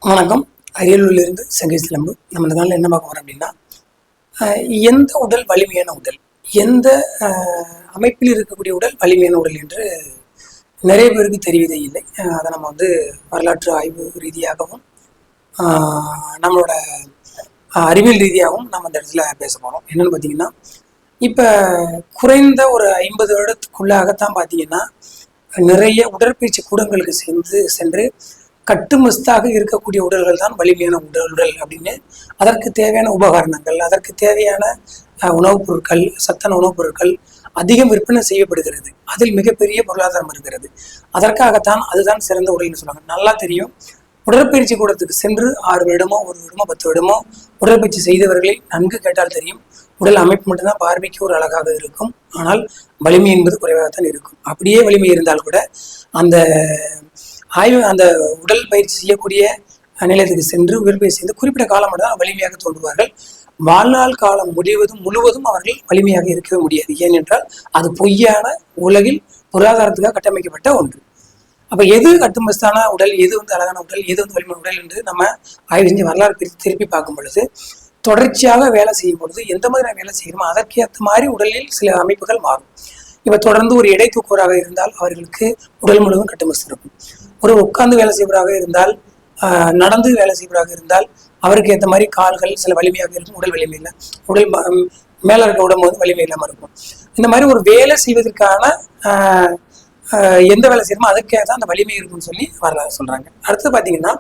வணக்கம். அரியலூரிலிருந்து செங்கை சிலம்பு. நம்ம இந்த நாளில் என்ன பார்க்க போகிறோம் அப்படின்னா, எந்த உடல் வலிமையான உடல், எந்த அமைப்பில் இருக்கக்கூடிய உடல் வலிமையான உடல் என்று நிறைய பேருக்கு தெரிவதே இல்லை. அதை நம்ம வரலாற்று ஆய்வு ரீதியாகவும் நம்மளோட அறிவியல் ரீதியாகவும் நம்ம அந்த இடத்துல பேச போகிறோம். என்னென்னு பார்த்தீங்கன்னா, இப்போ குறைந்த ஒரு 50 வருடத்துக்குள்ளாகத்தான் பார்த்தீங்கன்னா நிறைய உடற்பயிற்சி கூடங்களுக்கு சென்று கட்டுமஸ்தாக இருக்கக்கூடிய உடல்கள் தான் வலிமையான உடல் அப்படின்னு அதற்கு தேவையான உபகரணங்கள், அதற்கு தேவையான உணவுப் பொருட்கள், சத்தான உணவுப் பொருட்கள் அதிகம் விற்பனை செய்யப்படுகிறது. அதில் மிகப்பெரிய பொருளாதாரம் இருக்கிறது. அதற்காகத்தான் அதுதான் சிறந்த உடல்னு சொல்லுவாங்க. நல்லா தெரியும், உடற்பயிற்சி கூடத்துக்கு சென்று 6 வருடமோ 1 வருடமோ 10 வருடமோ உடற்பயிற்சி செய்தவர்களை நன்கு கேட்டால் தெரியும், உடல் அமைப்பு மட்டும்தான் பார்வைக்கு ஒரு அழகாக இருக்கும், ஆனால் வலிமை என்பது குறைவாகத்தான் இருக்கும். அப்படியே வலிமை இருந்தால் கூட அந்த உடல் பயிற்சி செய்யக்கூடிய நிலையத்துக்கு சென்று உடற்பயிற்சி செய்து குறிப்பிட்ட காலம் மட்டும்தான் வலிமையாக தோன்றுவார்கள். வாழ்நாள் காலம் முழுவதும் அவர்கள் வலிமையாக இருக்கவே முடியாது. ஏனென்றால் அது பொய்யான உலகில் பொருளாதாரத்துக்காக கட்டமைக்கப்பட்ட ஒன்று. அப்ப எது கட்டுமஸ்தான உடல், எது அழகான உடல், எது வலிமையான உடல் என்று நம்ம ஆய்வு செஞ்சு வரலாறு திருப்பி பார்க்கும் பொழுது, தொடர்ச்சியாக வேலை செய்யும் பொழுது எந்த மாதிரி வேலை செய்யணுமோ அதற்கேற்ற மாதிரி உடலில் சில அமைப்புகள் மாறும். இப்ப தொடர்ந்து ஒரு எடை தூக்குவராக இருந்தால் அவர்களுக்கு உடல் முழுவதும் கட்டுமஸ்து இருக்கும். ஒரு உட்கார்ந்து வேலை செய்வராக இருந்தால், நடந்து வேலை செய்வராக இருந்தால் அவருக்கு ஏற்ற மாதிரி கால்கள் சில வலிமையாக இருக்கும், உடல் வலிமை இல்லை. உடல் மேல இருக்க உடம்பு வலிமை இல்லாமல் இருக்கும். இந்த மாதிரி ஒரு வேலை செய்வதற்கான எந்த வேலை செய்யணுமோ அதுக்கே தான் அந்த வலிமை இருக்குன்னு சொல்லி வரலாறு சொல்றாங்க. அடுத்து பார்த்தீங்கன்னா,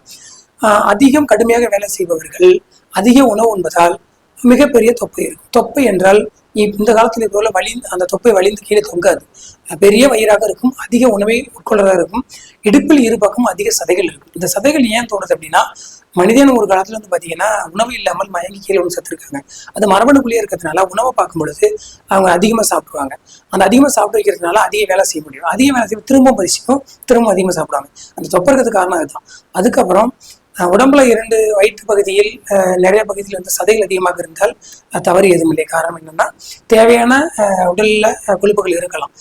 அதிகம் கடுமையாக வேலை செய்பவர்கள் அதிக உணவு உண்பதால் மிகப்பெரிய தொப்பை இருக்கும். தொப்பை என்றால் இந்த காலத்துல போல அந்த தொப்பை வலிந்து கீழே தொங்காது, பெரிய வயிறாக இருக்கும், அதிக உணவை உட்கொள்றதா இருக்கும், இடுப்பில் இரு பக்கம் அதிக சதைகள் இருக்கும். இந்த சதைகள் ஏன் தோணுது அப்படின்னா, மனிதன் ஒரு காலத்துல பாத்தீங்கன்னா உணவு இல்லாமல் மயங்கி கீழே ஒன்று சத்துருக்காங்க. அது மரபணுக்குள்ளேயே இருக்கிறதுனால உணவை பார்க்கும் பொழுது அவங்க அதிகமாக சாப்பிடுவாங்க. அந்த அதிகமாக சாப்பிட்டு வைக்கிறதுனால அதிக வேலை செய்ய முடியும். அதிக வேலை செய்ய திரும்ப பரிசிக்கும், திரும்ப அதிகமாக சாப்பிடுவாங்க. அந்த தொப்பை இருக்கிறதுக்கு காரணம் அதுதான். அதுக்கப்புறம் உடம்புல 2 வயிற்று பகுதியில் நிறைய பகுதியில் சதைகள் அதிகமாக இருந்தால் தவறு எதுவும் இல்லை. காரணம் என்னன்னா, தேவையான உடல்ல கொழுப்புகள் இருக்கலாம்.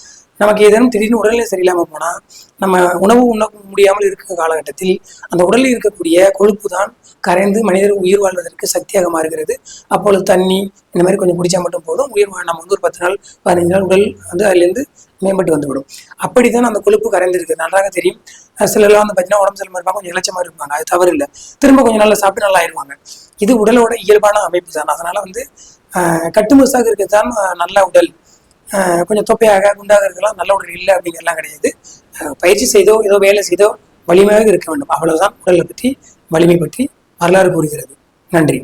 நமக்கு ஏதேனும் திடீர்னு உடல்நிலை சரியில்லாமல் போனால் நம்ம உணவு உண்ண முடியாமல் இருக்கிற காலகட்டத்தில் அந்த உடலில் இருக்கக்கூடிய கொழுப்பு தான் கரைந்து மனிதர் உயிர் வாழ்வதற்கு சக்தியாக மாறுகிறது. அப்பொழுது தண்ணி இந்த மாதிரி கொஞ்சம் குடிச்சா மட்டும் போதும், நம்ம ஒரு 10 நாள் 15 நாள் உடல் அதிலிருந்து மேம்பட்டு வந்துவிடும். அப்படித்தான் அந்த கொழுப்பு கரைந்திருக்கு. நன்றாக தெரியும். சிலர்லாம் பார்த்தீங்கன்னா உடம்பு செல்ல இருப்பாங்க, கொஞ்சம் இளைச்ச மாதிரி இருப்பாங்க. அது தவறு இல்லை. திரும்ப கொஞ்சம் நாள் சாப்பிட்டு நல்லா ஆயிடுவாங்க. இது உடலோட இயல்பான அமைப்பு தான். அதனால கட்டுமஸ்தாக இருக்கிறது தான் நல்ல உடல். கொஞ்சம் தொப்பையாக குண்டாக இருக்கலாம் நல்ல உடல் இல்லை அப்படிங்கிறலாம் கிடையாது. பயிற்சி செய்தோ ஏதோ வேலை செய்தோ வலிமையாக இருக்க வேண்டும். அவ்வளவுதான் உடலை பற்றி, வலிமை பற்றி வரலாறு கூறுகிறது. நன்றி.